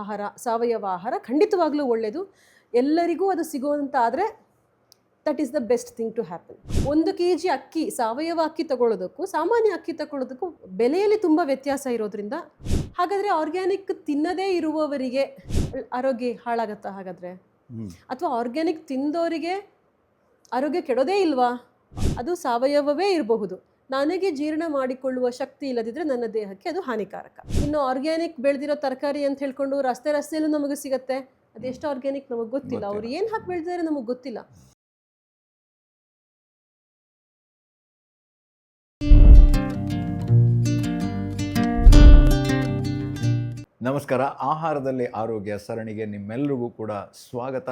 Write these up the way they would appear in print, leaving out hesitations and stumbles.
ಆಹಾರ, ಸಾವಯವ ಆಹಾರ ಖಂಡಿತವಾಗ್ಲೂ ಒಳ್ಳೆಯದು. ಎಲ್ಲರಿಗೂ ಅದು ಸಿಗುವಂತಾದರೆ that is the best thing to happen. 1 kg ಅಕ್ಕಿ, ಸಾವಯವ ಅಕ್ಕಿ ತಗೊಳ್ಳೋದಕ್ಕೂ ಸಾಮಾನ್ಯ ಅಕ್ಕಿ ತಗೊಳ್ಳೋದಕ್ಕೂ ಬೆಲೆಯಲ್ಲಿ ತುಂಬ ವ್ಯತ್ಯಾಸ ಇರೋದ್ರಿಂದ, ಹಾಗಾದರೆ ಆರ್ಗ್ಯಾನಿಕ್ ತಿನ್ನದೇ ಇರುವವರಿಗೆ ಆರೋಗ್ಯ ಹಾಳಾಗತ್ತಾ ಹಾಗಾದರೆ? ಅಥವಾ ಆರ್ಗ್ಯಾನಿಕ್ ತಿಂದವರಿಗೆ ಆರೋಗ್ಯ ಕೆಡೋದೇ ಇಲ್ವಾ? ಅದು ಸಾವಯವವೇ ಇರಬಹುದು, ನನಗೆ ಜೀರ್ಣ ಮಾಡಿಕೊಳ್ಳುವ ಶಕ್ತಿ ಇಲ್ಲದಿದ್ದರೆ ನನ್ನ ದೇಹಕ್ಕೆ ಅದು ಹಾನಿಕಾರಕ. ಇನ್ನು ಆರ್ಗ್ಯಾನಿಕ್ ಬೆಳೆದಿರೋ ತರಕಾರಿ ಅಂತ ಹೇಳ್ಕೊಂಡು ರಸ್ತೆಯಲ್ಲೂ ನಮಗೆ ಸಿಗುತ್ತೆ, ಅದೆಷ್ಟು ಆರ್ಗ್ಯಾನಿಕ್ ನಮಗೆ ಗೊತ್ತಿಲ್ಲ, ಅವ್ರು ಏನು ಹಾಕಿ ಬೆಳೆದಿದ್ದಾರೆ ನಮಗೆ ಗೊತ್ತಿಲ್ಲ. ನಮಸ್ಕಾರ. ಆಹಾರದಲ್ಲಿ ಆರೋಗ್ಯ ಸರಣಿಗೆ ನಿಮ್ಮೆಲ್ಲರಿಗೂ ಕೂಡ ಸ್ವಾಗತ.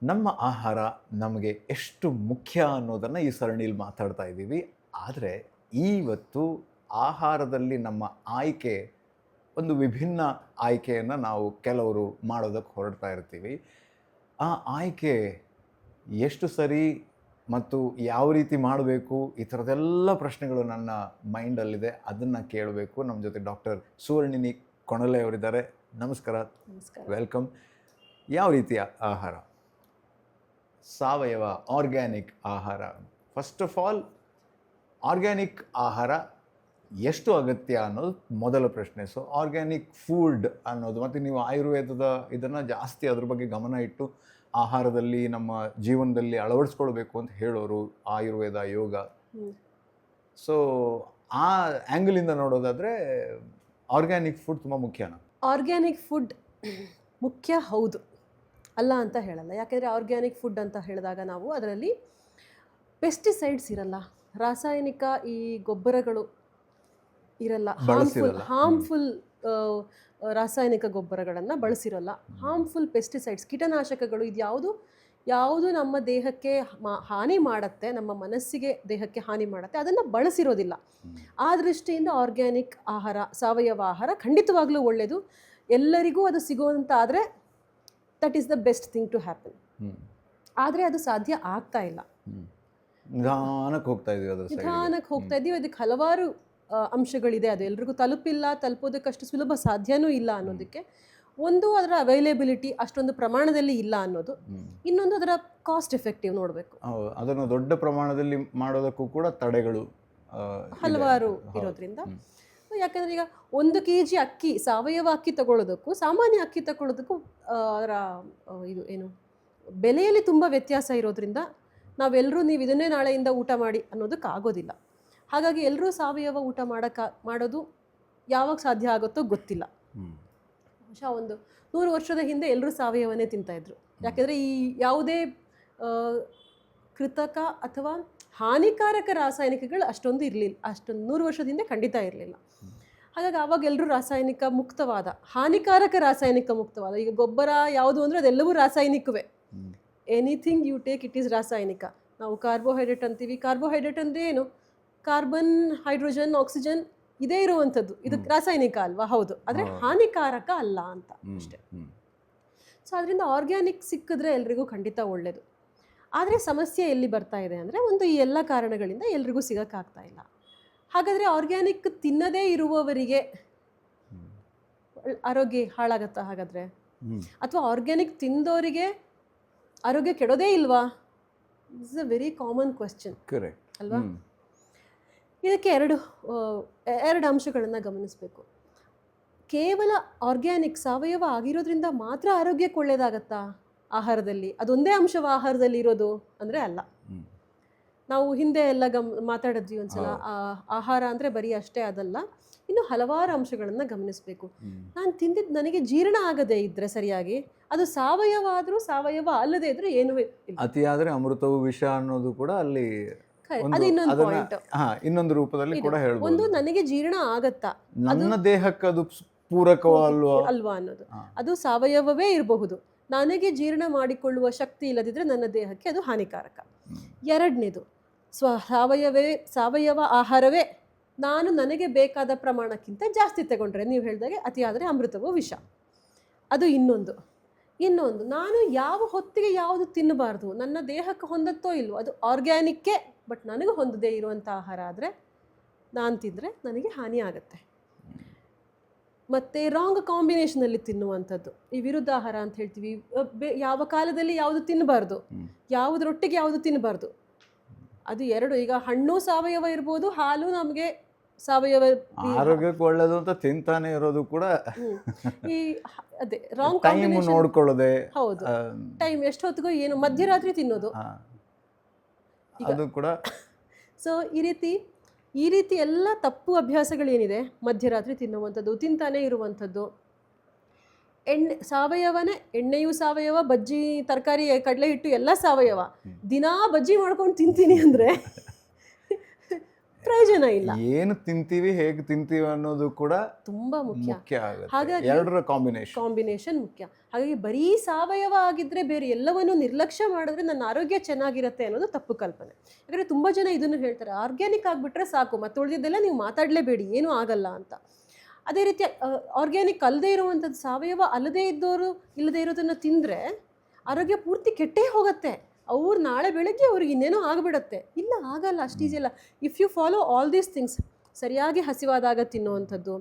ನಮ್ಮ ಆಹಾರ ನಮಗೆ ಎಷ್ಟು ಮುಖ್ಯ ಅನ್ನೋದನ್ನು ಈ ಸರಣಿಯಲ್ಲಿ ಮಾತಾಡ್ತಾ ಇದ್ದೀವಿ. ಆದರೆ ಇವತ್ತು ಆಹಾರದಲ್ಲಿ ನಮ್ಮ ಆಯ್ಕೆ ಒಂದು ವಿಭಿನ್ನ ಆಯ್ಕೆಯನ್ನು ನಾವು ಕೆಲವರು ಮಾಡೋದಕ್ಕೆ ಹೊರಡ್ತಾ ಇರ್ತೀವಿ. ಆ ಆಯ್ಕೆ ಎಷ್ಟು ಸರಿ ಮತ್ತು ಯಾವ ರೀತಿ ಮಾಡಬೇಕು, ಈ ಥರದ್ದೆಲ್ಲ ಪ್ರಶ್ನೆಗಳು ನನ್ನ ಮೈಂಡಲ್ಲಿದೆ. ಅದನ್ನು ಕೇಳಬೇಕು. ನಮ್ಮ ಜೊತೆ ಡಾಕ್ಟರ್ ಸುವರ್ಣಿನಿ ಕೊಣಲೆ ಅವರಿದ್ದಾರೆ. ನಮಸ್ಕಾರ, ವೆಲ್ಕಮ್. ಯಾವ ರೀತಿಯ ಆಹಾರ, ಸಾವಯವ ಆರ್ಗ್ಯಾನಿಕ್ ಆಹಾರ, ಫಸ್ಟ್ ಆಫ್ ಆಲ್ ಆರ್ಗ್ಯಾನಿಕ್ ಆಹಾರ ಎಷ್ಟು ಅಗತ್ಯ ಅನ್ನೋದು ಮೊದಲ ಪ್ರಶ್ನೆ. ಸೊ ಆರ್ಗ್ಯಾನಿಕ್ ಫುಡ್ ಅನ್ನೋದು, ಮತ್ತು ನೀವು ಆಯುರ್ವೇದದ ಇದನ್ನು ಜಾಸ್ತಿ ಅದ್ರ ಬಗ್ಗೆ ಗಮನ ಇಟ್ಟು ಆಹಾರದಲ್ಲಿ ನಮ್ಮ ಜೀವನದಲ್ಲಿ ಅಳವಡಿಸ್ಕೊಳ್ಬೇಕು ಅಂತ ಹೇಳೋರು ಆಯುರ್ವೇದ, ಯೋಗ. ಸೊ ಆ ಆ್ಯಂಗಲಿಂದ ನೋಡೋದಾದರೆ ಆರ್ಗ್ಯಾನಿಕ್ ಫುಡ್ ತುಂಬ ಮುಖ್ಯನಾ? ಆರ್ಗ್ಯಾನಿಕ್ ಫುಡ್ ಮುಖ್ಯ, ಹೌದು, ಅಲ್ಲ ಅಂತ ಹೇಳಲ್ಲ. ಯಾಕೆಂದರೆ ಆರ್ಗ್ಯಾನಿಕ್ ಫುಡ್ ಅಂತ ಹೇಳಿದಾಗ ನಾವು ಅದರಲ್ಲಿ ಪೆಸ್ಟಿಸೈಡ್ಸ್ ಇರಲ್ಲ, ರಾಸಾಯನಿಕ ಈ ಗೊಬ್ಬರಗಳು ಇರಲ್ಲ, ಹಾರ್ಮ್ಫುಲ್ ರಾಸಾಯನಿಕ ಗೊಬ್ಬರಗಳನ್ನು ಬಳಸಿರೋಲ್ಲ, ಹಾರ್ಮ್ಫುಲ್ ಪೆಸ್ಟಿಸೈಡ್ಸ್, ಕೀಟನಾಶಕಗಳು, ಇದು ಯಾವುದು ನಮ್ಮ ದೇಹಕ್ಕೆ ಹಾನಿ ಮಾಡುತ್ತೆ, ನಮ್ಮ ಮನಸ್ಸಿಗೆ ದೇಹಕ್ಕೆ ಹಾನಿ ಮಾಡುತ್ತೆ, ಅದನ್ನು ಬಳಸಿರೋದಿಲ್ಲ. ಆ ದೃಷ್ಟಿಯಿಂದ ಆರ್ಗ್ಯಾನಿಕ್ ಆಹಾರ, ಸಾವಯವ ಆಹಾರ ಖಂಡಿತವಾಗ್ಲೂ ಒಳ್ಳೆಯದು. ಎಲ್ಲರಿಗೂ ಅದು ಸಿಗುವಂತಾದರೆ that is the best thing to happen. ಆದರೆ ಅದು ಸಾಧ್ಯ ಆಗ್ತಾ ಇಲ್ಲ. ನಿಧಾನಕ್ಕೆ ಹೋಗ್ತಾ ಇದ್ದೀವಿ. ಅದಕ್ಕೆ ಹಲವಾರು ಅಂಶಗಳಿದೆ. ಅದು ಎಲ್ರಿಗೂ ತಲುಪೋದಕ್ಕಷ್ಟು ಸುಲಭ ಸಾಧ್ಯನೂ ಇಲ್ಲ ಅನ್ನೋದಕ್ಕೆ. ಒಂದು, ಅದರ ಅವೈಲೇಬಿಲಿಟಿ ಅಷ್ಟೊಂದು ಪ್ರಮಾಣದಲ್ಲಿ ಇಲ್ಲ ಅನ್ನೋದು. ಇನ್ನೊಂದು, ಅದರ ಕಾಸ್ಟ್ ಎಫೆಕ್ಟಿವ್ ನೋಡಬೇಕು. ಅದನ್ನು ದೊಡ್ಡ ಪ್ರಮಾಣದಲ್ಲಿ ಮಾಡೋದಕ್ಕೂ ಕೂಡ ತಡೆಗಳು ಹಲವಾರು ಇರೋದ್ರಿಂದ. ಯಾಕಂದರೆ ಈಗ 1 kg ಅಕ್ಕಿ, ಸಾವಯವ ಅಕ್ಕಿ ತಗೊಳ್ಳೋದಕ್ಕೂ ಸಾಮಾನ್ಯ ಅಕ್ಕಿ ತಗೊಳ್ಳೋದಕ್ಕೂ ಅದರ ಬೆಲೆಯಲ್ಲಿ ತುಂಬ ವ್ಯತ್ಯಾಸ ಇರೋದ್ರಿಂದ ನಾವೆಲ್ಲರೂ ನೀವು ಇದನ್ನೇ ನಾಳೆಯಿಂದ ಊಟ ಮಾಡಿ ಅನ್ನೋದಕ್ಕಾಗೋದಿಲ್ಲ. ಹಾಗಾಗಿ ಎಲ್ಲರೂ ಸಾವಯವ ಊಟ ಮಾಡೋದು ಯಾವಾಗ ಸಾಧ್ಯ ಆಗುತ್ತೋ ಗೊತ್ತಿಲ್ಲ. ಬಹುಶಃ ಒಂದು 100 ವರ್ಷದ ಹಿಂದೆ ಎಲ್ಲರೂ ಸಾವಯವನ್ನೇ ತಿಂತಾಯಿದ್ರು. ಯಾಕೆಂದರೆ ಈ ಯಾವುದೇ ಕೃತಕ ಅಥವಾ ಹಾನಿಕಾರಕ ರಾಸಾಯನಿಕಗಳು ಅಷ್ಟೊಂದು ಇರಲಿಲ್ಲ. 100 ವರ್ಷದ ಹಿಂದೆ ಖಂಡಿತ ಇರಲಿಲ್ಲ. ಹಾಗಾಗಿ ಆವಾಗ ಎಲ್ಲರೂ ರಾಸಾಯನಿಕ ಮುಕ್ತವಾದ, ಹಾನಿಕಾರಕ ರಾಸಾಯನಿಕ ಮುಕ್ತವಾದ, ಈಗ ಗೊಬ್ಬರ ಯಾವುದು ಅಂದರೆ ಅದೆಲ್ಲವೂ ರಾಸಾಯನಿಕವೇ. Anything you take it is ರಾಸಾಯನಿಕ. ನಾವು ಕಾರ್ಬೋಹೈಡ್ರೇಟ್ ಅಂತೀವಿ. ಕಾರ್ಬೋಹೈಡ್ರೇಟ್ ಅಂದರೆ ಏನು? ಕಾರ್ಬನ್, ಹೈಡ್ರೋಜನ್, ಆಕ್ಸಿಜನ್ ಇದೇ ಇರುವಂಥದ್ದು. ಇದು ರಾಸಾಯನಿಕ ಅಲ್ವಾ? ಹೌದು, ಆದರೆ ಹಾನಿಕಾರಕ ಅಲ್ಲ ಅಂತ ಅಷ್ಟೇ. ಸೊ ಅದರಿಂದ ಆರ್ಗ್ಯಾನಿಕ್ ಸಿಕ್ಕಿದ್ರೆ ಎಲ್ರಿಗೂ ಖಂಡಿತ ಒಳ್ಳೆಯದು. ಆದರೆ ಸಮಸ್ಯೆ ಎಲ್ಲಿ ಬರ್ತಾ ಇದೆ ಅಂದರೆ, ಒಂದು ಈ ಎಲ್ಲ ಕಾರಣಗಳಿಂದ ಎಲ್ರಿಗೂ ಸಿಗೋಕ್ಕಾಗ್ತಾ ಇಲ್ಲ. ಹಾಗಾದರೆ ಆರ್ಗ್ಯಾನಿಕ್ ತಿನ್ನದೇ ಇರುವವರಿಗೆ ಆರೋಗ್ಯ ಹಾಳಾಗತ್ತಾ ಹಾಗಾದರೆ? ಅಥವಾ ಆರ್ಗ್ಯಾನಿಕ್ ತಿಂದವರಿಗೆ ಆರೋಗ್ಯ ಕೆಡೋದೇ ಇಲ್ವಾ? It's a very common question ಅಲ್ವಾ? ಇದಕ್ಕೆ ಎರಡು ಅಂಶಗಳನ್ನು ಗಮನಿಸಬೇಕು. ಕೇವಲ ಆರ್ಗ್ಯಾನಿಕ್, ಸಾವಯವ ಆಗಿರೋದ್ರಿಂದ ಮಾತ್ರ ಆರೋಗ್ಯಕ್ಕೆ ಒಳ್ಳೆಯದಾಗತ್ತಾ ಆಹಾರದಲ್ಲಿ? ಅದೊಂದೇ ಅಂಶವ ಆಹಾರದಲ್ಲಿ ಇರೋದು ಅಂದರೆ ಅಲ್ಲ. ನಾವು ಹಿಂದೆ ಎಲ್ಲ ಮಾತಾಡಿದ್ವಿ ಒಂದ್ಸಲ. ಆಹಾರ ಅಂದರೆ ಬರೀ ಅಷ್ಟೇ ಅದಲ್ಲ, ಇನ್ನು ಹಲವಾರು ಅಂಶಗಳನ್ನು ಗಮನಿಸಬೇಕು. ನಾನು ತಿಂದಿದ್ದು ನನಗೆ ಜೀರ್ಣ ಆಗದೇ ಇದ್ದರೆ ಸರಿಯಾಗಿ, ಅದು ಸಾವಯವ ಆದರೂ ಸಾವಯವ ಅಲ್ಲದೇ ಇದ್ರೂ ಏನೂ ಇಲ್ಲ. ಅತಿಯಾದರೆ ಅಮೃತವು ವಿಷ ಅನ್ನೋದು ಕೂಡ ಅಲ್ಲಿ ಅದು ಇನ್ನೊಂದು ಪಾಯಿಂಟ್. ಇನ್ನೊಂದು ರೂಪದಲ್ಲಿ ಕೂಡ ಹೇಳ್ಬೋದು. ಒಂದು, ನನಗೆ ಜೀರ್ಣ ಆಗತ್ತಾ, ನನ್ನ ದೇಹಕ್ಕೆ ಅದು ಪೂರಕವಲ್ವಾ ಅನ್ನೋದು. ಅದು ಸಾವಯವವೇ ಇರಬಹುದು, ನನಗೆ ಜೀರ್ಣ ಮಾಡಿಕೊಳ್ಳುವ ಶಕ್ತಿ ಇಲ್ಲದಿದ್ದರೆ ನನ್ನ ದೇಹಕ್ಕೆ ಅದು ಹಾನಿಕಾರಕ. ಎರಡನೇದು, ಸಾವಯವ ಆಹಾರವೇ ನಾನು ನನಗೆ ಬೇಕಾದ ಪ್ರಮಾಣಕ್ಕಿಂತ ಜಾಸ್ತಿ ತಗೊಂಡ್ರೆ, ನೀವು ಹೇಳಿದಾಗೆ ಅತಿಯಾದರೆ ಅಮೃತವೋ ವಿಷ, ಅದು ಇನ್ನೊಂದು. ನಾನು ಯಾವ ಹೊತ್ತಿಗೆ ಯಾವುದು ತಿನ್ನಬಾರ್ದು, ನನ್ನ ದೇಹಕ್ಕೆ ಹೊಂದತ್ತೋ ಇಲ್ವೋ, ಅದು ಆರ್ಗ್ಯಾನಿಕ್ಕೇ ಬಟ್ ನನಗೆ ಹೊಂದದೇ ಇರುವಂಥ ಆಹಾರ ಆದರೆ ನಾನು ತಿಂದರೆ ನನಗೆ ಹಾನಿ ಆಗುತ್ತೆ. ಮತ್ತು ರಾಂಗ್ ಕಾಂಬಿನೇಷನಲ್ಲಿ ತಿನ್ನುವಂಥದ್ದು, ಈ ವಿರುದ್ಧಾಹಾರ ಅಂತ ಹೇಳ್ತೀವಿ. ಯಾವ ಕಾಲದಲ್ಲಿ ಯಾವುದು ತಿನ್ನಬಾರ್ದು, ಯಾವುದರೊಟ್ಟಿಗೆ ಯಾವುದು ತಿನ್ನಬಾರ್ದು, ಅದು ಎರಡು. ಈಗ ಹಣ್ಣು ಸಾವಯವ ಇರ್ಬೋದು, ಹಾಲು ನಮಗೆ ಸಾವಯವ. ಆರೋಗ್ಯಕ್ಕೆ ಒಳ್ಳೇದು ಅಂತ ತಿಂತಾನೆ ಇರೋದು ಕೂಡ ಈ ಅದೇ ರಾಂಗ್ ಟೈಮ್ ನೋಡ್ಕೊಳ್ಳೋದೆ. ಹೌದು, ಟೈಮ್ ಎಷ್ಟು ಹೊತ್ತಿಗೂ ಏನು ಮಧ್ಯರಾತ್ರಿ ತಿನ್ನೋದು ಅದು ಕೂಡ. ಸೊ ಈ ರೀತಿ ಎಲ್ಲ ತಪ್ಪು ಅಭ್ಯಾಸಗಳೇನಿದೆ, ಮಧ್ಯರಾತ್ರಿ ತಿನ್ನುವಂಥದ್ದು, ತಿಂತಾನೆ ಇರುವಂಥದ್ದು. ಸಾವಯವನೇ, ಎಣ್ಣೆಯೂ ಸಾವಯವ, ಬಜ್ಜಿ, ತರಕಾರಿ, ಕಡಲೆ ಹಿಟ್ಟು ಎಲ್ಲ ಸಾವಯವ. ದಿನಾ ಬಜ್ಜಿ ಮಾಡ್ಕೊಂಡು ತಿಂತೀನಿ ಅಂದರೆ ಪ್ರಯೋಜನ ಇಲ್ಲ. ಏನು ತಿಂತೀವಿ, ಹೇಗೆ ತಿಂತೀವಿ ಅನ್ನೋದು ಕೂಡ ತುಂಬಾ ಮುಖ್ಯ ಆಗುತ್ತೆ. ಹಾಗಾಗಿ ಎರಡರ ಕಾಂಬಿನೇಷನ್ ಮುಖ್ಯ. ಹಾಗಾಗಿ ಬರೀ ಸಾವಯವ ಆಗಿದ್ರೆ ಬೇರೆ ಎಲ್ಲವನ್ನೂ ನಿರ್ಲಕ್ಷ್ಯ ಮಾಡಿದ್ರೆ ನನ್ನ ಆರೋಗ್ಯ ಚೆನ್ನಾಗಿರುತ್ತೆ ಅನ್ನೋದು ತಪ್ಪು ಕಲ್ಪನೆ. ಯಾಕಂದರೆ ತುಂಬ ಜನ ಇದನ್ನು ಹೇಳ್ತಾರೆ, ಆರ್ಗ್ಯಾನಿಕ್ ಆಗಿಬಿಟ್ರೆ ಸಾಕು, ಮತ್ತೆ ಉಳಿದಿದ್ದೆಲ್ಲ ನೀವು ಮಾತಾಡಲೇಬೇಡಿ, ಏನೂ ಆಗಲ್ಲ ಅಂತ. ಅದೇ ರೀತಿ ಆರ್ಗ್ಯಾನಿಕ್ ಅಲ್ಲದೆ ಇರುವಂಥದ್ದು, ಸಾವಯವ ಅಲ್ಲದೇ ಇಲ್ಲದೇ ಇರೋದನ್ನು ತಿಂದರೆ ಆರೋಗ್ಯ ಪೂರ್ತಿ ಕೆಟ್ಟೇ ಹೋಗುತ್ತೆ. ಅವ್ರು ನಾಳೆ ಬೆಳಗ್ಗೆ ಅವ್ರಿಗೆ ಇನ್ನೇನೋ ಆಗಿಬಿಡುತ್ತೆ. ಇಲ್ಲ, ಆಗಲ್ಲ, ಅಷ್ಟು ಈಸಿ ಅಲ್ಲ. If you follow all these things, ಸರಿಯಾಗಿ ಹಸಿವಾದಾಗ ತಿನ್ನುವಂಥದ್ದು,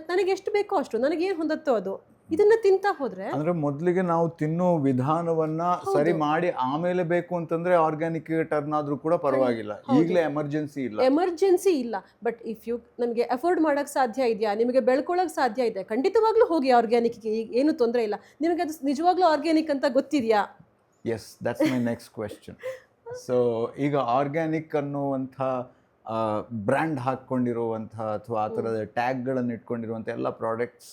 ನನಗೆ ಎಷ್ಟು ಬೇಕೋ ಅಷ್ಟು, ನನಗೇನು ಹೊಂದತ್ತೋ ಅದು, ಇದನ್ನು ತಿಂತಾ ಹೋದರೆ. ಅಂದರೆ ಮೊದಲಿಗೆ ನಾವು ತಿನ್ನೋ ವಿಧಾನವನ್ನು ಸರಿ ಮಾಡಿ ಆಮೇಲೆ ಬೇಕು ಅಂತಂದರೆ ಆರ್ಗ್ಯಾನಿಕ್ ಟರ್ನ್ ಆದರೂ ಕೂಡ ಪರವಾಗಿಲ್ಲ. ಈಗಲೇ ಎಮರ್ಜೆನ್ಸಿ ಇಲ್ಲ. ಬಟ್ ಇಫ್ ಯು ನಮಗೆ ಅಫೋರ್ಡ್ ಮಾಡೋಕ್ಕೆ ಸಾಧ್ಯ ಇದೆಯಾ, ನಿಮಗೆ ಬೆಳ್ಕೊಳ್ಳೋಕೆ ಸಾಧ್ಯ ಇದೆ, ಖಂಡಿತವಾಗ್ಲೂ ಹೋಗಿ ಆರ್ಗ್ಯಾನಿಕ್ಗೆ, ಏನು ತೊಂದರೆ ಇಲ್ಲ. ನಿಮಗೆ ಅದು ನಿಜವಾಗ್ಲೂ ಆರ್ಗ್ಯಾನಿಕ್ ಅಂತ ಗೊತ್ತಿದೆಯಾ? Yes, that's my next question. So ಈಗ ಆರ್ಗ್ಯಾನಿಕ್ ಅನ್ನುವಂಥ ಬ್ರ್ಯಾಂಡ್ ಹಾಕ್ಕೊಂಡಿರುವಂಥ ಅಥವಾ ಆ ಥರದ ಟ್ಯಾಗ್ಗಳನ್ನು ಇಟ್ಕೊಂಡಿರುವಂಥ ಎಲ್ಲ ಪ್ರಾಡಕ್ಟ್ಸ್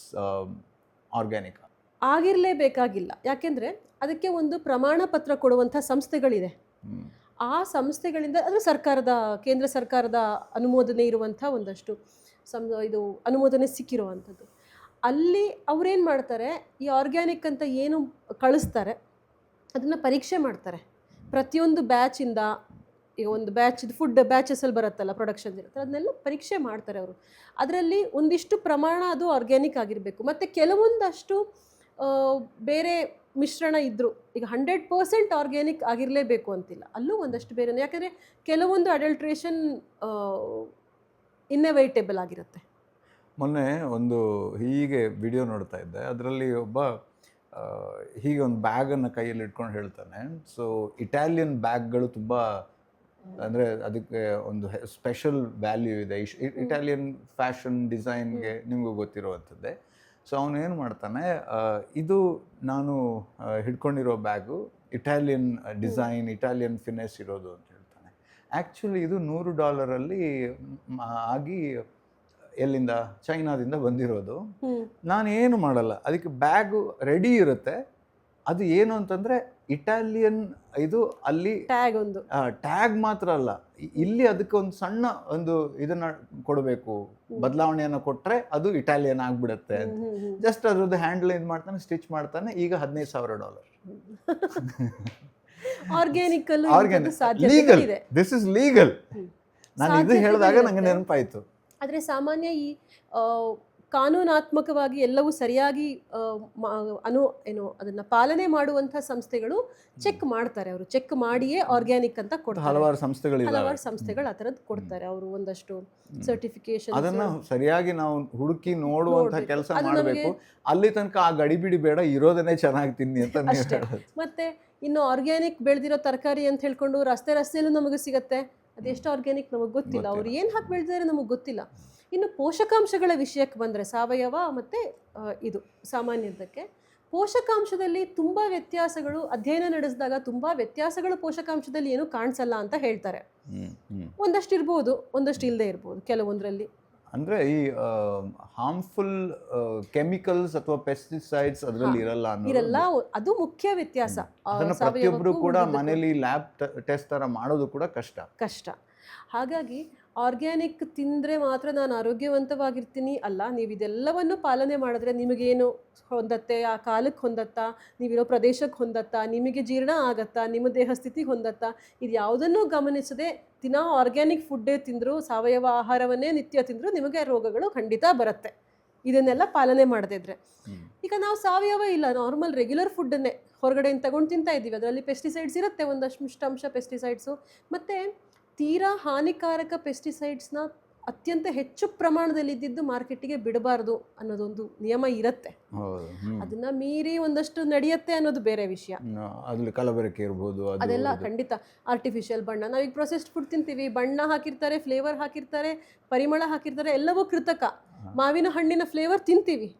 ಆರ್ಗ್ಯಾನಿಕ್ ಆಗಿರಲೇಬೇಕಾಗಿಲ್ಲ. ಯಾಕೆಂದರೆ ಅದಕ್ಕೆ ಒಂದು ಪ್ರಮಾಣ ಪತ್ರ ಕೊಡುವಂಥ ಸಂಸ್ಥೆಗಳಿದೆ. ಆ ಸಂಸ್ಥೆಗಳಿಂದ, ಅದು ಕೇಂದ್ರ ಸರ್ಕಾರದ ಅನುಮೋದನೆ ಇರುವಂಥ ಒಂದಷ್ಟು ಇದು ಅನುಮೋದನೆ ಸಿಕ್ಕಿರುವಂಥದ್ದು. ಅಲ್ಲಿ ಅವರೇನು ಮಾಡ್ತಾರೆ, ಈ ಆರ್ಗ್ಯಾನಿಕ್ ಅಂತ ಏನು ಕಳಿಸ್ತಾರೆ ಅದನ್ನು ಪರೀಕ್ಷೆ ಮಾಡ್ತಾರೆ. ಪ್ರತಿಯೊಂದು ಬ್ಯಾಚಿಂದ, ಈಗ ಒಂದು ಫುಡ್ ಬ್ಯಾಚಸಲ್ಲಿ ಬರುತ್ತಲ್ಲ, ಪ್ರೊಡಕ್ಷನ್ಸ್ ಇರುತ್ತೆ, ಅದನ್ನೆಲ್ಲ ಪರೀಕ್ಷೆ ಮಾಡ್ತಾರೆ ಅವರು. ಅದರಲ್ಲಿ ಒಂದಿಷ್ಟು ಪ್ರಮಾಣ ಅದು ಆರ್ಗ್ಯಾನಿಕ್ ಆಗಿರಬೇಕು. ಮತ್ತು ಕೆಲವೊಂದಷ್ಟು ಬೇರೆ ಮಿಶ್ರಣ ಇದ್ದರು, ಈಗ 100% ಆರ್ಗ್ಯಾನಿಕ್ ಆಗಿರಲೇಬೇಕು ಅಂತಿಲ್ಲ, ಅಲ್ಲೂ ಒಂದಷ್ಟು ಬೇರೆ. ಯಾಕಂದರೆ ಕೆಲವೊಂದು ಅಡಲ್ಟ್ರೇಷನ್ ಇನ್ನೆವೈಟೇಬಲ್ ಆಗಿರುತ್ತೆ. ಮೊನ್ನೆ ಒಂದು ಹೀಗೆ ವಿಡಿಯೋ ನೋಡ್ತಾ ಇದ್ದೆ, ಅದರಲ್ಲಿ ಒಬ್ಬ ಹೀಗೆ ಒಂದು ಬ್ಯಾಗನ್ನು ಕೈಯಲ್ಲಿ ಇಟ್ಕೊಂಡು ಹೇಳ್ತಾನೆ, ಸೊ ಇಟಾಲಿಯನ್ ಬ್ಯಾಗ್ಗಳು ತುಂಬ, ಅಂದರೆ ಅದಕ್ಕೆ ಒಂದು ಸ್ಪೆಷಲ್ ವ್ಯಾಲ್ಯೂ ಇದೆ. ಇಟಾಲಿಯನ್ ಫ್ಯಾಷನ್ ಡಿಸೈನ್ಗೆ ನಿಮಗೂ ಗೊತ್ತಿರುವಂಥದ್ದೇ. ಸೊ ಅವನು ಏನು ಮಾಡ್ತಾನೆ, ಇದು ನಾನು ಹಿಡ್ಕೊಂಡಿರೋ ಬ್ಯಾಗು ಇಟಾಲಿಯನ್ ಡಿಸೈನ್, ಇಟಾಲಿಯನ್ ಫಿನೆಸ್ ಇರೋದು ಅಂತ ಹೇಳ್ತಾನೆ. ಆ್ಯಕ್ಚುಲಿ ಇದು $100 ಆಗಿ ಎಲ್ಲಿಂದ, ಚೈನಾದಿಂದ ಬಂದಿರೋದು. ನಾನು ಏನು ಮಾಡಲ್ಲ, ಅದಕ್ಕೆ ಬ್ಯಾಗು ರೆಡಿ ಇರುತ್ತೆ. ಅದು ಏನು ಅಂತಂದರೆ ಇಟಾಲಿಯನ್, ಇದು ಅಲ್ಲಿ ಟ್ಯಾಗ್ ಮಾತ್ರ ಅಲ್ಲ, ಇಲ್ಲಿ ಅದಕ್ಕೆ ಒಂದು ಸಣ್ಣ ಒಂದು ಇದನ್ನು ಕೊಡಬೇಕು, ಬದಲಾವಣೆಯನ್ನು ಕೊಟ್ಟರೆ ಅದು ಇಟಾಲಿಯನ್ ಆಗಿಬಿಡುತ್ತೆ ಅಂತ. ಜಸ್ಟ್ ಅದ್ರದ್ದು ಹ್ಯಾಂಡಲ್ ಇದು ಮಾಡ್ತಾನೆ, ಸ್ಟಿಚ್ ಮಾಡ್ತಾನೆ. ಈಗ $15,000. Legal, this is legal. ನಾನು ಇದು ಹೇಳಿದಾಗ ನನಗೆ ನೆನಪಾಯಿತು. ಆದರೆ ಸಾಮಾನ್ಯ ಈ ಕಾನೂನಾತ್ಮಕವಾಗಿ ಎಲ್ಲವೂ ಸರಿಯಾಗಿ ಅದನ್ನು ಪಾಲನೆ ಮಾಡುವಂಥ ಸಂಸ್ಥೆಗಳು ಚೆಕ್ ಮಾಡ್ತಾರೆ. ಅವರು ಚೆಕ್ ಮಾಡಿಯೇ ಆರ್ಗ್ಯಾನಿಕ್ ಅಂತ ಕೊಡ್ತಾರೆ. ಹಲವಾರು ಸಂಸ್ಥೆಗಳು ಆ ಥರದ್ದು ಕೊಡ್ತಾರೆ. ಅವರು ಒಂದಷ್ಟು ಸರ್ಟಿಫಿಕೇಶನ್, ಅದನ್ನು ಸರಿಯಾಗಿ ನಾವು ಹುಡುಕಿ ನೋಡುವಂಥ ಕೆಲಸ ಮಾಡಬೇಕು. ಅಲ್ಲಿ ತನಕ ಆ ಗಡಿಬಿಡಿ ಬೇಡ, ಇರೋದನ್ನೇ ಚೆನ್ನಾಗಿ ತಿನ್ನಿ ಅಂತ ಅಷ್ಟೇ. ಮತ್ತೆ ಇನ್ನು ಆರ್ಗ್ಯಾನಿಕ್ ಬೆಳೆದಿರೋ ತರಕಾರಿ ಅಂತ ಹೇಳ್ಕೊಂಡು ರಸ್ತೆಯಲ್ಲೂ ನಮಗೆ ಸಿಗುತ್ತೆ. ಅದೆಷ್ಟು ಆರ್ಗ್ಯಾನಿಕ್ ನಮಗೆ ಗೊತ್ತಿಲ್ಲ, ಅವ್ರು ಏನು ಹಾಕಿ ಬೆಳೆದಿದ್ದಾರೆ ನಮಗೆ ಗೊತ್ತಿಲ್ಲ. ಇನ್ನು ಪೋಷಕಾಂಶಗಳ ವಿಷಯಕ್ಕೆ ಬಂದರೆ, ಸಾವಯವ ಮತ್ತು ಇದು ಸಾಮಾನ್ಯದಕ್ಕೆ ಪೋಷಕಾಂಶದಲ್ಲಿ ತುಂಬ ವ್ಯತ್ಯಾಸಗಳು, ಅಧ್ಯಯನ ನಡೆಸಿದಾಗ ತುಂಬ ವ್ಯತ್ಯಾಸಗಳು ಪೋಷಕಾಂಶದಲ್ಲಿ ಏನೂ ಕಾಣಿಸಲ್ಲ ಅಂತ ಹೇಳ್ತಾರೆ. ಒಂದಷ್ಟು ಇರ್ಬೋದು, ಒಂದಷ್ಟು ಇಲ್ಲದೆ ಇರ್ಬೋದು ಕೆಲವೊಂದರಲ್ಲಿ. ಅಂದರೆ ಈ ಹಾರ್ಮ್ಫುಲ್ ಕೆಮಿಕಲ್ಸ್ ಅಥವಾ ಪೆಸ್ಟಿಸೈಡ್ಸ್ ಅದರಲ್ಲಿ ಇರಲ್ಲ, ಅದು ಮುಖ್ಯ ವ್ಯತ್ಯಾಸ. ಪ್ರತಿಯೊಬ್ಬರು ಕೂಡ ಮನೆಯಲ್ಲಿ ಲ್ಯಾಬ್ ಟೆಸ್ಟ್ ಥರ ಮಾಡೋದು ಕೂಡ ಕಷ್ಟ. ಹಾಗಾಗಿ ಆರ್ಗ್ಯಾನಿಕ್ ತಿಂದರೆ ಮಾತ್ರ ನಾನು ಆರೋಗ್ಯವಂತವಾಗಿರ್ತೀನಿ ಅಲ್ಲ, ನೀವು ಇದೆಲ್ಲವನ್ನು ಪಾಲನೆ ಮಾಡಿದ್ರೆ ನಿಮಗೇನು ಹೊಂದತ್ತೆ, ಆ ಕಾಲಕ್ಕೆ ಹೊಂದತ್ತಾ, ನೀವಿರೋ ಪ್ರದೇಶಕ್ಕೆ ಹೊಂದತ್ತಾ, ನಿಮಗೆ ಜೀರ್ಣ ಆಗತ್ತಾ, ನಿಮ್ಮ ದೇಹ ಸ್ಥಿತಿಗೆ ಹೊಂದತ್ತಾ, ಇದು ಯಾವುದನ್ನೂ ಗಮನಿಸದೆ ದಿನಾ ಆರ್ಗ್ಯಾನಿಕ್ ಫುಡ್ಡೇ ತಿಂದರೂ, ಸಾವಯವ ಆಹಾರವನ್ನೇ ನಿತ್ಯ ತಿಂದರೂ ನಿಮಗೆ ರೋಗಗಳು ಖಂಡಿತ ಬರುತ್ತೆ, ಇದನ್ನೆಲ್ಲ ಪಾಲನೆ ಮಾಡದಿದ್ರೆ. ಈಗ ನಾವು ಸಾವಯವ ಇಲ್ಲ, ನಾರ್ಮಲ್ ರೆಗ್ಯುಲರ್ ಫುಡ್ಡನ್ನೇ ಹೊರಗಡೆಯಿಂದ ತಗೊಂಡು ತಿಂತಾ ಇದ್ದೀವಿ. ಅದರಲ್ಲಿ ಪೆಸ್ಟಿಸೈಡ್ಸ್ ಇರುತ್ತೆ, ಒಂದಷ್ಟು ಅಂಶ ಪೆಸ್ಟಿಸೈಡ್ಸು. ಮತ್ತು ತೀರಾ ಹಾನಿಕಾರಕ ಪೆಸ್ಟಿಸೈಡ್ಸ್ನ ಅತ್ಯಂತ ಹೆಚ್ಚು ಪ್ರಮಾಣದಲ್ಲಿ ಇದ್ದಿದ್ದು ಮಾರ್ಕೆಟಿಗೆ ಬಿಡಬಾರ್ದು ಅನ್ನೋದೊಂದು ನಿಯಮ ಇರುತ್ತೆ. ಹೌದು. ಅದನ್ನ ಮೀರಿ ಒಂದಷ್ಟು ನಡೆಯುತ್ತೆ ಅನ್ನೋದು ಬೇರೆ ವಿಷಯ. ಅದ್ರಲ್ಲಿ ಕಲಬೆರಕೆ ಇರ್ಬೋದು, ಅದೆಲ್ಲ ಖಂಡಿತ. ಆರ್ಟಿಫಿಷಿಯಲ್ ಬಣ್ಣ, ನಾವೀಗ ಪ್ರೊಸೆಸ್ಡ್ ಫುಡ್ ತಿಂತೀವಿ, ಬಣ್ಣ ಹಾಕಿರ್ತಾರೆ, ಫ್ಲೇವರ್ ಹಾಕಿರ್ತಾರೆ, ಪರಿಮಳ ಹಾಕಿರ್ತಾರೆ, ಎಲ್ಲವೂ ಕೃತಕ. ಮಾವಿನ ಹಣ್ಣಿನ ಫ್ಲೇವರ್ ತಿಂತೀವಿ,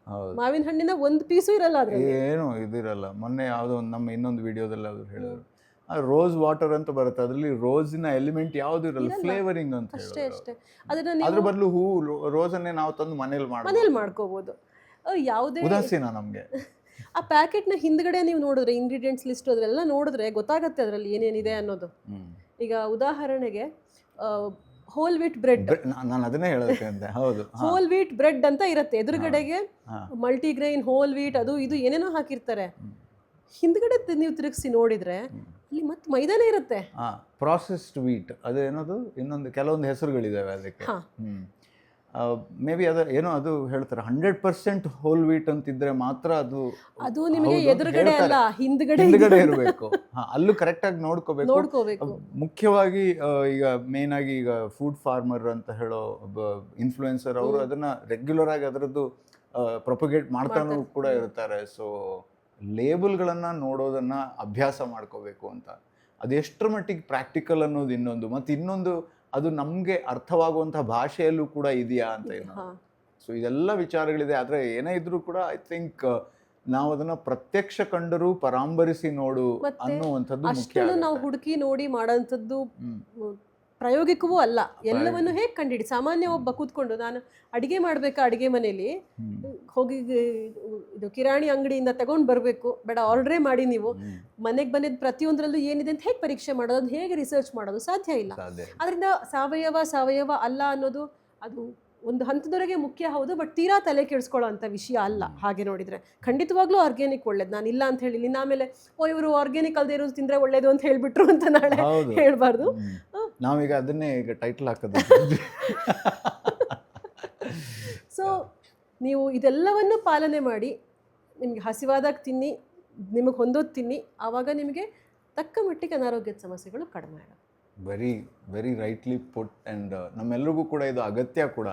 ಮಾವಿನ ಹಣ್ಣಿನ ಒಂದು ಪೀಸು ಇರಲ್ಲ ಅದ್ರಲ್ಲಿ, ಏನು ಇದಿರಲ್ಲ. ಮೊನ್ನೆ ಯಾವುದೋ ನಮ್ಮ ಇನ್ನೊಂದು ವಿಡಿಯೋದಲ್ಲಿ ಅವ್ರು ಹೇಳಿದ್ರು ರೋಸ್ ವಾಟರ್ ಅಂತ ಬರುತ್ತೆ, ಅದರಲ್ಲಿ ರೋಸಿನ ಎಲಿಮೆಂಟ್ ಯಾವ್ದು ಇರಲ್ಲ, ಫ್ಲೇವರಿಂಗ್ ಅಂತ ಅಷ್ಟೇ ಹೇಳಿದ್ರು. ಅಷ್ಟೇ. ಅದನ್ನ ಅದ್ರ ಬದಲು ರೋಸನ್ನೇ ನಾವು ತಂದು ಮನೇಲಿ ಮಾಡ್ಕೋಬಹುದು. ಯಾವುದೇ ಉದಾಸೀನ ನಮ್ಗೆ. ಆ ಪ್ಯಾಕೆಟ್ನ ಹಿಂದ್ಗಡೆ ನೀವು ನೋಡಿದ್ರೆ ಇಂಗ್ರೀಡಿಯೆಂಟ್ಸ್ ಲಿಸ್ಟ್ ಅದೆಲ್ಲ ನೋಡಿದ್ರೆ ಗೊತ್ತಾಗುತ್ತೆ ಅದರಲ್ಲಿ ಏನೇನಿದೆ ಅನ್ನೋದು. ಈಗ ಉದಾಹರಣೆಗೆ ಹೋಲ್ ವೀಟ್ ಬ್ರೆಡ್, ನಾನು ಅದನ್ನೇ ಹೇಳೋದಕ್ಕೆ ಅಂತ. ಹೌದು, ಹೋಲ್ ವೀಟ್ ಬ್ರೆಡ್ ಅಂತ ಇರುತ್ತೆ, ಎದುರುಗಡೆಗೆ ಮಲ್ಟಿಗ್ರೈನ್ ಹೋಲ್ ವೀಟ್ ಅದು ಇದು ಏನೇನೋ ಹಾಕಿರ್ತಾರೆ. ಹಿಂದ್ಗಡೆ ನೀವು ತಿರುಗಿಸಿ ನೋಡಿದ್ರೆ ಅಲ್ಲಿ ಮತ್ತೆ ಮೈದಾನೇ ಇರುತ್ತೆ. ಪ್ರಾಸೆಸ್ಡ್ ವೀಟ್ ಅದೇನದು ಇನ್ನೊಂದು ಕೆಲವೊಂದು ಹೆಸರುಗಳಿದಾವೆ ಅದಕ್ಕೆ. ಮೇ ಬಿ ಅದು ಏನೋ ಅದು ಹೇಳ್ತಾರೆ 100% ಹೋಲ್ ವೀಟ್ ಅಂತಿದ್ರೆ ಮಾತ್ರ ಅದು ನಿಮಗೆ ಎದುರುಗಡೆ ಅಲ್ಲ, ಹಿಂದ್ಗಡೆ ಇರಬೇಕು. ಅಲ್ಲೂ ಕರೆಕ್ಟಾಗಿ ನೋಡ್ಕೋಬೇಕು. ಮುಖ್ಯವಾಗಿ ಈಗ ಮೇನ್ ಆಗಿ ಈಗ ಫುಡ್ ಫಾರ್ಮರ್ ಅಂತ ಹೇಳೋ ಇನ್ಫ್ಲೂಯೆನ್ಸರ್ ಅವರು ಅದನ್ನ ರೆಗ್ಯುಲರ್ ಆಗಿ ಅದರದ್ದು ಪ್ರೊಪಗೇಟ್ ಮಾಡ್ತಾನೂ ಕೂಡ ಇರ್ತಾರೆ. ಸೊ ಲೇಬಲ್ಗಳನ್ನು ನೋಡೋದನ್ನು ಅಭ್ಯಾಸ ಮಾಡ್ಕೋಬೇಕು ಅಂತ. ಅದು ಎಷ್ಟರ ಮಟ್ಟಿಗೆ ಪ್ರಾಕ್ಟಿಕಲ್ ಅನ್ನೋದು ಇನ್ನೊಂದು, ಮತ್ತು ಇನ್ನೊಂದು ಅದು ನಮಗೆ ಅರ್ಥವಾಗುವಂಥ ಭಾಷೆಯಲ್ಲೂ ಕೂಡ ಇದೆಯಾ ಅಂತ ಇನ್ನೊಂದು. ಸೊ ಇದೆಲ್ಲ ವಿಚಾರಗಳಿದೆ. ಆದರೆ ಏನೇ ಇದ್ರೂ ಕೂಡ ಐ ಥಿಂಕ್ ನಾವು ಅದನ್ನು ಪ್ರತ್ಯಕ್ಷ ಕಂಡರೂ ಪರಾಂಬರಿಸಿ ನೋಡು ಅನ್ನುವಂಥದ್ದು ಮುಖ್ಯ. ನಾವು ಹುಡುಕಿ ನೋಡಿ ಮಾಡೋಂಥದ್ದು ಪ್ರಾಯೋಗಿಕವೂ ಅಲ್ಲ. ಎಲ್ಲವನ್ನು ಹೇಗೆ ಕಂಡಿಡಿ, ಸಾಮಾನ್ಯ ಒಬ್ಬ ಕೂತ್ಕೊಂಡು ನಾನು ಅಡುಗೆ ಮಾಡಬೇಕಾ, ಅಡುಗೆ ಮನೇಲಿ ಹೋಗಿ ಇದು ಕಿರಾಣಿ ಅಂಗಡಿಯಿಂದ ತಗೊಂಡು ಬರಬೇಕು, ಬೇಡ ಆರ್ಡ್ರೇ ಮಾಡಿ ನೀವು ಮನೆಗೆ ಬಂದಿದ್ದು ಪ್ರತಿಯೊಂದರಲ್ಲೂ ಏನಿದೆ ಅಂತ ಹೇಗೆ ಪರೀಕ್ಷೆ ಮಾಡೋದು, ಅದನ್ನ ಹೇಗೆ ರಿಸರ್ಚ್ ಮಾಡೋದು ಸಾಧ್ಯ ಇಲ್ಲ. ಅದರಿಂದ ಸಾವಯವ ಅಲ್ಲ ಅನ್ನೋದು ಅದು ಒಂದು ಹಂತದವರೆಗೆ ಮುಖ್ಯ, ಹೌದು, ಬಟ್ ತೀರಾ ತಲೆ ಕೆಡಿಸ್ಕೊಳ್ಳೋ ಅಂಥ ವಿಷಯ ಅಲ್ಲ. ಹಾಗೆ ನೋಡಿದರೆ ಖಂಡಿತವಾಗ್ಲೂ ಆರ್ಗ್ಯಾನಿಕ್ ಒಳ್ಳೇದು, ನಾನು ಇಲ್ಲ ಅಂತ ಹೇಳಿ ಆಮೇಲೆ ಇವರು ಆರ್ಗ್ಯಾನಿಕ್ ಅಲ್ಲದೆ ಇರೋದು ತಿಂದರೆ ಒಳ್ಳೇದು ಅಂತ ಹೇಳಿಬಿಟ್ರು ಅಂತ ನಾಳೆ ಹೇಳ್ಬಾರ್ದು. ನಾವೀಗ ಅದನ್ನೇ ಈಗ ಟೈಟಲ್ ಹಾಕೋದು. ಸೊ ನೀವು ಇದೆಲ್ಲವನ್ನು ಪಾಲನೆ ಮಾಡಿ ನಿಮಗೆ ಹಸಿವಾದಾಗ ತಿನ್ನಿ, ನಿಮಗೆ ಹೊಂದೋದು ತಿನ್ನಿ, ಆವಾಗ ನಿಮಗೆ ತಕ್ಕ ಮಟ್ಟಿಗೆ ಅನಾರೋಗ್ಯದ ಸಮಸ್ಯೆಗಳು ಕಡಿಮೆ ಆಗುತ್ತೆ. Very very rightly put. And ನಮ್ಮೆಲ್ಲರಿಗೂ ಕೂಡ ಇದು ಅಗತ್ಯ ಕೂಡ.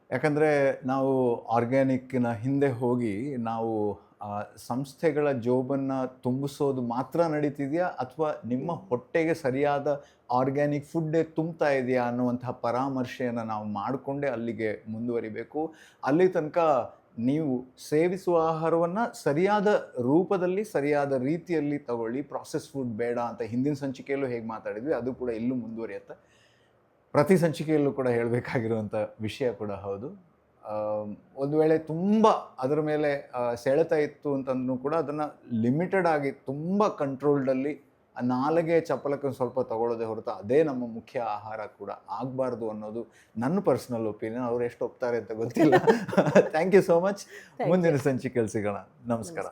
ಯಾಕಂದರೆ ನಾವು ಆರ್ಗ್ಯಾನಿಕ್ಕಿನ ಹಿಂದೆ ಹೋಗಿ ನಾವು ಸಂಸ್ಥೆಗಳ ಜೋಬನ್ನು ತುಂಬಿಸೋದು ಮಾತ್ರ ನಡೀತಿದೆಯಾ, ಅಥವಾ ನಿಮ್ಮ ಹೊಟ್ಟೆಗೆ ಸರಿಯಾದ ಆರ್ಗ್ಯಾನಿಕ್ ಫುಡ್ಡೇ ತುಂಬ್ತಾ ಇದೆಯಾ ಅನ್ನುವಂತಹ ಪರಾಮರ್ಶೆಯನ್ನು ನಾವು ಮಾಡಿಕೊಂಡೇ ಅಲ್ಲಿಗೆ ಮುಂದುವರಿಬೇಕು. ಅಲ್ಲಿ ತನಕ ನೀವು ಸೇವಿಸುವ ಆಹಾರವನ್ನು ಸರಿಯಾದ ರೂಪದಲ್ಲಿ ಸರಿಯಾದ ರೀತಿಯಲ್ಲಿ ತಗೊಳ್ಳಿ. ಪ್ರಾಸೆಸ್ ಫುಡ್ ಬೇಡ ಅಂತ ಹಿಂದಿನ ಸಂಚಿಕೆಯಲ್ಲೂ ಹೇಗೆ ಮಾತಾಡಿದ್ವಿ ಅದು ಕೂಡ ಇಲ್ಲೂ ಮುಂದುವರಿಯುತ್ತೆ. ಪ್ರತಿ ಸಂಚಿಕೆಯಲ್ಲೂ ಕೂಡ ಹೇಳಬೇಕಾಗಿರುವಂಥ ವಿಷಯ ಕೂಡ ಹೌದು. ಒಂದು ವೇಳೆ ತುಂಬ ಅದರ ಮೇಲೆ ಸೆಳೆತ ಇತ್ತು ಅಂತಂದ್ರೂ ಕೂಡ ಅದನ್ನು ಲಿಮಿಟೆಡ್ ಆಗಿ ತುಂಬ ಕಂಟ್ರೋಲ್ಡಲ್ಲಿ ನಾಲಿಗೆ ಚಪ್ಪಲಕ್ಕೆ ಸ್ವಲ್ಪ ತಗೊಳ್ಳೋದೇ ಹೊರತು ಅದೇ ನಮ್ಮ ಮುಖ್ಯ ಆಹಾರ ಕೂಡ ಆಗಬಾರ್ದು ಅನ್ನೋದು ನನ್ನ ಪರ್ಸ್ನಲ್ ಒಪಿನಿಯನ್. ಅವ್ರು ಎಷ್ಟು ಒಪ್ತಾರೆ ಅಂತ ಗೊತ್ತಿಲ್ಲ. Thank you so much. ಮುಂದಿನ ಸಂಚಿಕೆಯಲ್ಲಿ ಸಿಗೋಣ. ನಮಸ್ಕಾರ.